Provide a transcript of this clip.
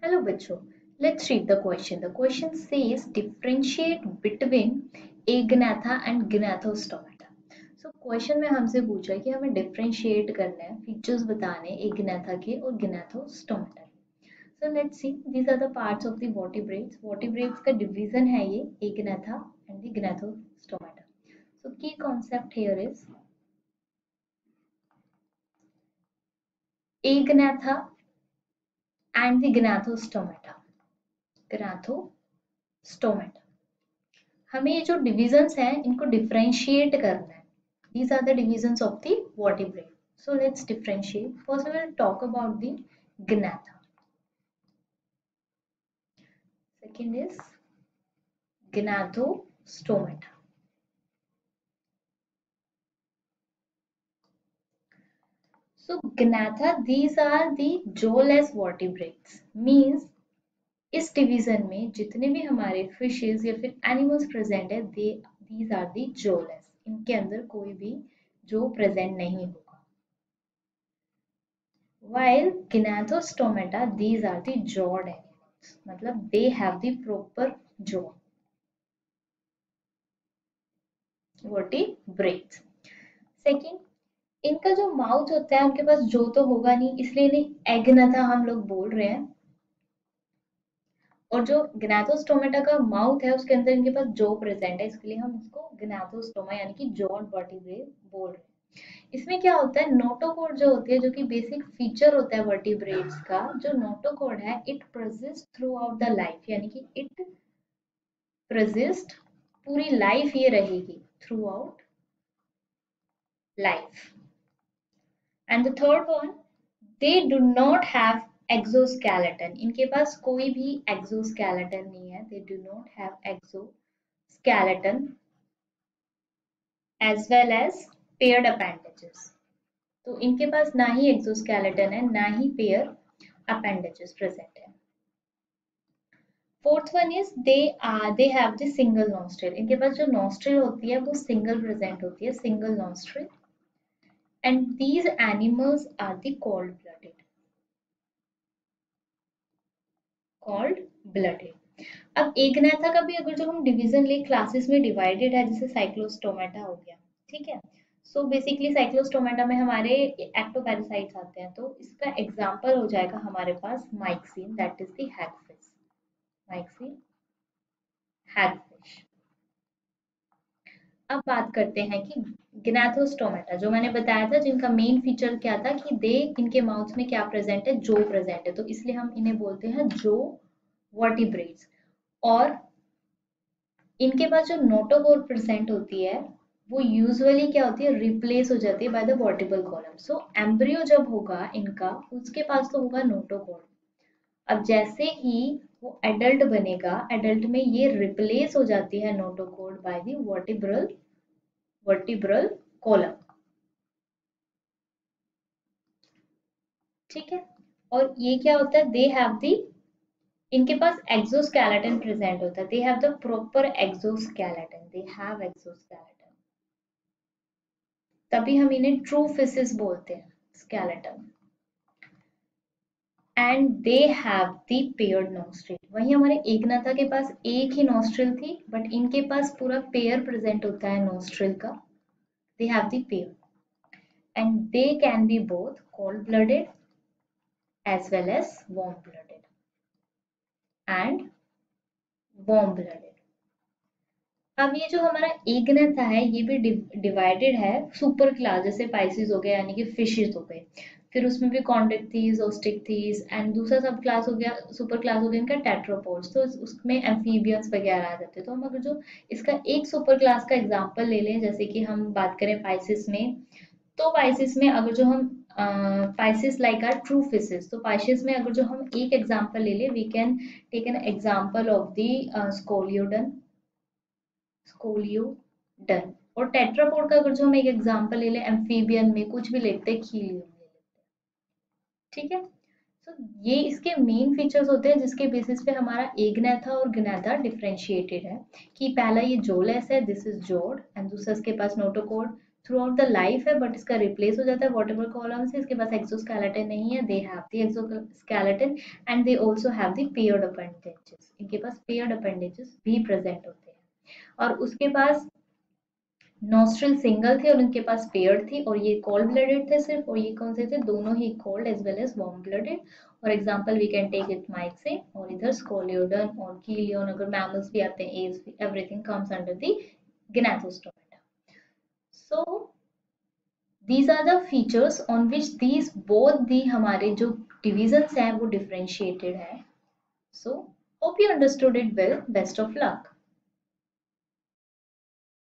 Hello बच्चों, let's read the question. The question says differentiate between agnatha and gnathostomata. So question में हमसे पूछा है कि हमें differentiate करना है, features बताने हैं agnatha के और gnathostomata के. So let's see, these are the parts of the vertebrates. Vertebrates का division है ये agnatha and the gnathostomata. So key concept here is agnatha and the gnathostomata. Gnathostomata. हमें ये जो डिविजन्स हैं इनको डिफरेंशिएट करना है. These are the divisions of the vertebrate. So let's differentiate. First we will talk about the gnatha. Second is gnathostomata. So gnatha, these are the jawless vertebrates. Means इस division में जितने भी हमारे fishes या फिर animals present है these are the jawless. इनके अंदर कोई भी जो प्रेजेंट नहीं होगा. While gnathostomata, these are the jawed animals. मतलब they have the proper jaw. Vertebrates. Second, इनका जो माउथ होता है उनके पास जो तो होगा नहीं, इसलिए इन्हें एग्नाथा हम लोग बोल रहे हैं. और जो ग्नाथोस्टोमेटा का माउथ है उसके अंदर इनके पास जो प्रेजेंट है, इसके लिए हम इसको ग्नाथोस्टोमा यानी कि जॉड वर्टिब्रेट बोल रहे हैं. इसमें क्या होता है, नोटोकॉर्ड जो होती है, जो कि बेसिक फीचर होता है वर्टिब्रेट्स का, जो नोटोकॉर्ड है it persist throughout the life, यानी कि इट परसिस्ट पूरी लाइफ ये रहेगी, throughout life. And the third one, they do not have exoskeleton. इनके पास कोई भी एक्सोस्केलेटन नहीं है. They do not have exoskeleton as well as paired appendages. तो इनके पास ना ही एक्सोस्केलेटन है ना ही पेयर अपेंडेजेस प्रेजेंट है. Fourth one is they have the single nostril. इनके पास जो नॉस्ट्रिल होती है वो सिंगल प्रेजेंट होती है, single nostril. And these animals are the cold blooded. Cold blooded. अब एग्नाथा का भी अगर जो हम डिवीजन ले, क्लासेस में डिवाइडेड है, जैसे साइक्लोस्टोमेटा हो गया, ठीक है. सो बेसिकली साइक्लोस्टोमेटा में हमारे एक्टोपैरासाइट्स आते हैं, तो इसका एग्जांपल हो जाएगा हमारे पास Myxine, that is the hagfish. Myxine hagfish. अब बात करते हैं कि ग्नाथोस्टोमेटा, जो मैंने बताया था, जिनका मेन फीचर क्या था कि इनके माउथ में क्या प्रेजेंट है, जो प्रेजेंट है, तो इसलिए हम इन्हें बोलते हैं जो वर्टिब्रेट्स. और इनके पास जो नोटोकॉर्ड प्रेजेंट होती है वो यूजुअली क्या होती है, रिप्लेस हो जाती है by the vertebral column. So embryo जब होगा इनका, उसके पास तो होगा नोटोकॉर्ड. अब जैसे ही वो एडल्ट बनेगा, एडल्ट में ये रिप्लेस हो जाती है notochord by the vertebral column. ठीक है. और ये क्या होता है, दे हैव दी, इनके पास एक्सोस्केलेटन प्रेजेंट होता है. दे have the proper exoskeleton. They have exoskeleton. तभी हम इन्हें ट्रू फिशेस बोलते हैं, skeleton. And they have the paired nostril. वहीं हमारे एग्नाथा के पास एक ही नोस्ट्रिल थी, बट इनके पास पूरा पेयर प्रेजेंट होता है नोस्ट्रिल का. दे have the pair. And they can be both cold blooded as well as warm blooded and warm blooded. अब ये जो हमारा एग्नाथा है ये भी डिवाइडेड है सुपर क्लास, जैसे पाइसिस हो गए यानी कि फिशेस हो गए, फिर उसमें भी कॉन्ड्रिक्थीज, ओस्टिकथीज, एंड दूसरा सब क्लास हो गया, सुपर क्लास हो गया इनका टेट्रोपोड्स, तो उसमें एम्फीबियंस वगैरह आ जाते हैं. तो हम अगर जो इसका एक सुपर क्लास का एग्जांपल ले लें, जैसे कि हम बात करें पाइसिस में, तो पाइसिस में अगर जो हम Pisces like are true fishes, तो पाइसिस में अगर जो हम एक एग्जांपल ले ले, we can take an example of the Scoliodon. Scoliodon. और टेट्रापोड का अगर जो हम एक एग्जांपल ले ले, एम्फीबियन में कुछ भी लेते हैं, खीलियम ले लेते हैं. ठीक है. तो ये इसके मेन फीचर्स होते हैं जिसके बेसिस पे हमारा एग्नाथा और ग्नाथा डिफरेंशिएटेड है. कि पहला ये जोलेस है, दिस इज जोड, एंड दूसरा इसके पास notochord throughout the life है, बट इसका रिप्लेस हो जाता है वर्टेब्रल कॉलम से। इसके पास एक्सोस्केलेटन नहीं है, दे have the exoskeleton and they also have the paired appendages. इनके पास पेयर्ड अपेंडेजेस भी प्रेजेंट होते हैं। और उसके पास नॉस्ट्रल सिंगल थे और उनके पास पेयर्ड थी, और ये कोल्ड ब्लडेड थे सिर्फ, और ये कौन से थे, दोनों ही cold as well as warm blooded. और example we can take it Myxine, और इधर स्कोलियोडन और कीलियन, अगर मैमल्स भी आते हैं, as, everything comes under the gnathostomaटा। So these are the features on which these both the हमारे जो divisions हैं वो differentiated है। So hope you understood it well. Best of luck.